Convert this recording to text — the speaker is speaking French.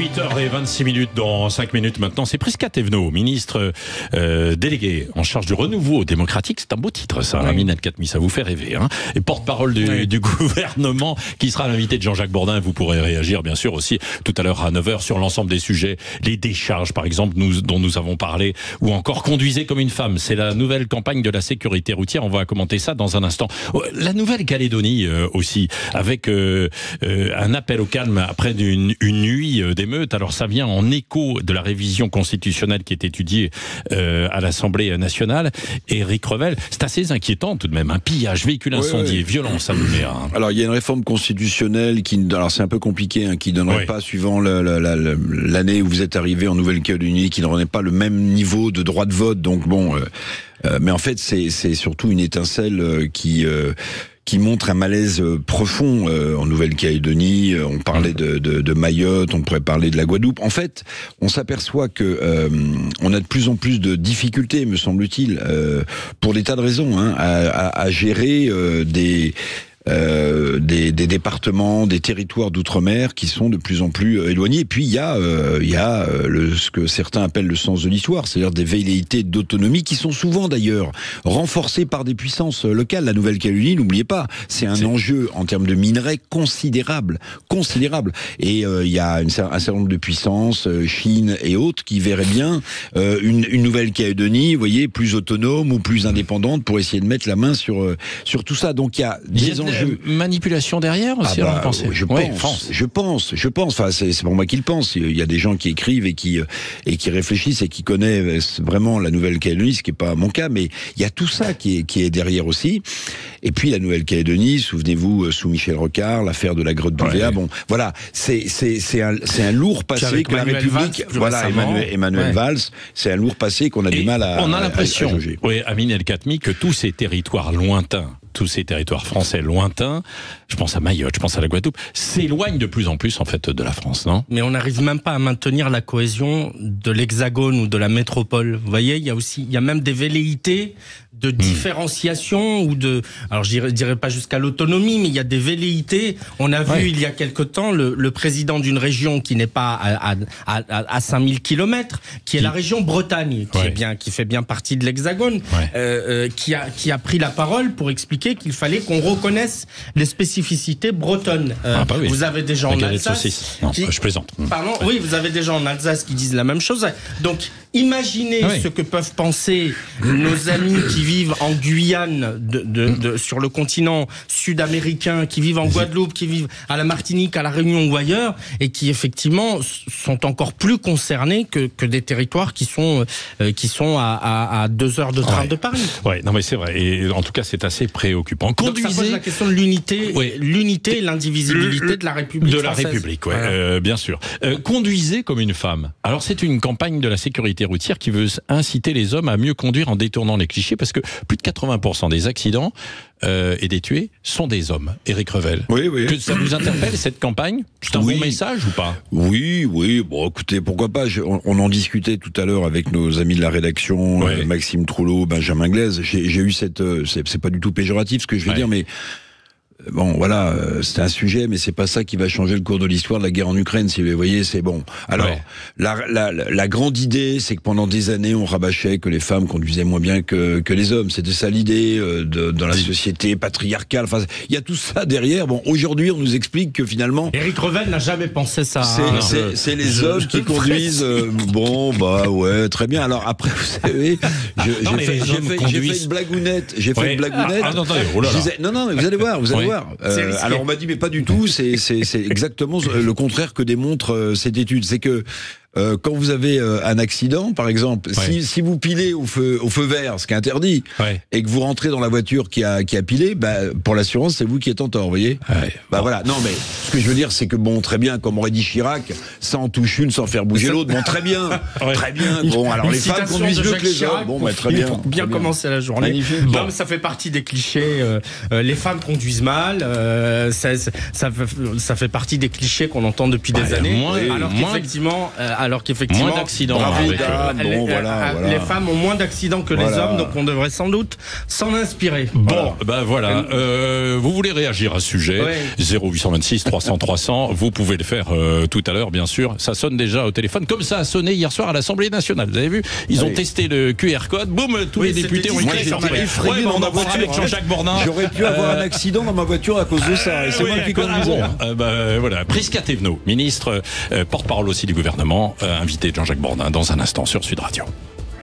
8h26 dans 5 minutes maintenant. C'est Prisca Thévenot, ministre délégué en charge du renouveau démocratique. C'est un beau titre, ça. Oui. Amine El-Khatmi, ça vous fait rêver. Hein, et porte-parole du gouvernement, qui sera l'invité de Jean-Jacques Bourdin. Vous pourrez réagir, bien sûr, aussi tout à l'heure à 9h sur l'ensemble des sujets. Les décharges, par exemple, dont nous avons parlé. Ou encore Conduisez comme une femme. C'est la nouvelle campagne de la sécurité routière. On va commenter ça dans un instant. La Nouvelle-Calédonie aussi, avec un appel au calme après une nuit d'émeutes. Alors ça vient en écho de la révision constitutionnelle qui est étudiée à l'Assemblée nationale. Et Éric Revel, c'est assez inquiétant tout de même. Un pillage, véhicule incendié, violence à Nouméa. Alors il y a une réforme constitutionnelle qui, alors c'est un peu compliqué, hein, qui donnerait pas, suivant l'année où vous êtes arrivé en Nouvelle-Calédonie, qui donnerait pas le même niveau de droit de vote. Donc bon, mais en fait c'est surtout une étincelle qui montre un malaise profond en Nouvelle-Calédonie. On parlait de Mayotte, on pourrait parler de la Guadeloupe. En fait, on s'aperçoit que on a de plus en plus de difficultés, me semble-t-il, pour des tas de raisons, hein, à gérer des départements, des territoires d'outre-mer qui sont de plus en plus éloignés. Et puis il y a ce que certains appellent le sens de l'histoire, c'est-à-dire des velléités d'autonomie qui sont souvent d'ailleurs renforcées par des puissances locales. La Nouvelle-Calédonie, n'oubliez pas, c'est un enjeu en termes de minerais considérable. Et il y a un certain nombre de puissances, Chine et autres, qui verraient bien une Nouvelle-Calédonie, vous voyez, plus autonome ou plus indépendante pour essayer de mettre la main sur tout ça. Donc il y a des enjeux. Manipulation derrière aussi, vous pensez? Je pense. Enfin, c'est pour moi qu'il pense. Il y a des gens qui écrivent et qui réfléchissent et qui connaissent vraiment la Nouvelle-Calédonie, ce qui n'est pas mon cas, mais il y a tout ça qui est derrière aussi. Et puis la Nouvelle-Calédonie, souvenez-vous, sous Michel Rocard, l'affaire de la grotte d'Ouvéa. Bon, voilà, c'est un lourd passé que la République, Emmanuel Valls, c'est un lourd passé qu'on a du mal à on a l'impression, juger. Oui, Amine El-Khatmi, que tous ces territoires lointains, tous ces territoires français lointains, je pense à Mayotte, je pense à la Guadeloupe, s'éloignent de plus en plus en fait de la France, non? Mais on n'arrive même pas à maintenir la cohésion de l'Hexagone ou de la métropole. Vous voyez, il y a même des velléités de différenciation ou de, alors je dirais pas jusqu'à l'autonomie, mais il y a des velléités. On a vu il y a quelque temps le président d'une région qui n'est pas à 5000 km, qui est la région Bretagne, qui fait bien partie de l'Hexagone, qui a pris la parole pour expliquer qu'il fallait qu'on reconnaisse les spécificités bretonnes. Vous avez des gens en Alsace. Non, je plaisante. Pardon. Oui, vous avez des gens en Alsace qui disent la même chose. Donc, imaginez ce que peuvent penser nos amis qui vivent en Guyane, sur le continent sud-américain, qui vivent en Guadeloupe, qui vivent à la Martinique, à la Réunion ou ailleurs, et qui effectivement sont encore plus concernés que des territoires qui sont à 2 heures de train de Paris. Ouais, non mais c'est vrai. Et en tout cas, c'est assez préoccupant. Donc ça pose la question de l'unité et l'indivisibilité de la République française. République, bien sûr. Conduisez comme une femme. Alors c'est une campagne de la sécurité routière qui veut inciter les hommes à mieux conduire en détournant les clichés, parce que plus de 80% des accidents et des tués sont des hommes. Éric Revel. Oui. Que ça vous interpelle cette campagne? C'est un bon message ou pas? Oui. Bon, écoutez, pourquoi pas. On en discutait tout à l'heure avec nos amis de la rédaction, Maxime Troulot, Benjamin Glaise. J'ai eu c'est pas du tout péjoratif ce que je vais dire, mais bon, voilà, c'est un sujet, mais c'est pas ça qui va changer le cours de l'histoire de la guerre en Ukraine, si vous voyez, c'est bon. Alors, la grande idée, c'est que pendant des années, on rabâchait que les femmes conduisaient moins bien que les hommes. C'était ça l'idée dans la société patriarcale. Enfin, il y a tout ça derrière. Bon, aujourd'hui, on nous explique que finalement... Éric Revel n'a jamais pensé ça. C'est les hommes qui conduisent... bon, bah ouais, très bien. Alors après, vous savez, j'ai fait une blagounette. Non, mais vous allez voir. Alors on m'a dit mais pas du tout, c'est exactement le contraire que démontre cette étude, c'est que quand vous avez un accident, par exemple, si vous pilez au feu vert, ce qui est interdit, et que vous rentrez dans la voiture qui a pilé, pour l'assurance, c'est vous qui êtes en tort, vous voyez. Voilà. Non, mais ce que je veux dire, c'est que bon, très bien, comme aurait dit Chirac, ça en touche une sans faire bouger l'autre. Bon, très bien. Bon, alors les femmes conduisent mieux que les hommes. Bon, très bien. Il faut bien commencer la journée. Magnifique. Non, mais ça fait partie des clichés. Les femmes conduisent mal. Ça fait partie des clichés qu'on entend depuis des années. Alors qu'effectivement, alors qu'effectivement, moins d'accidents. Les femmes ont moins d'accidents que les hommes, donc on devrait sans doute s'en inspirer. Bon, voilà. Vous voulez réagir à ce sujet, 0826 300 300, vous pouvez le faire tout à l'heure, bien sûr. Ça sonne déjà au téléphone, comme ça a sonné hier soir à l'Assemblée nationale. Vous avez vu, ils ont testé le QR code, boum, tous les députés ont été effrayé dans ma voiture avec Jean-Jacques Bornin. J'aurais pu avoir un accident dans ma voiture à cause de ça, et c'est moi qui conduisais. Voilà, Prisca Thévenot, ministre, porte-parole aussi du gouvernement, invité de Jean-Jacques Bornin dans un instant sur Sud Radio.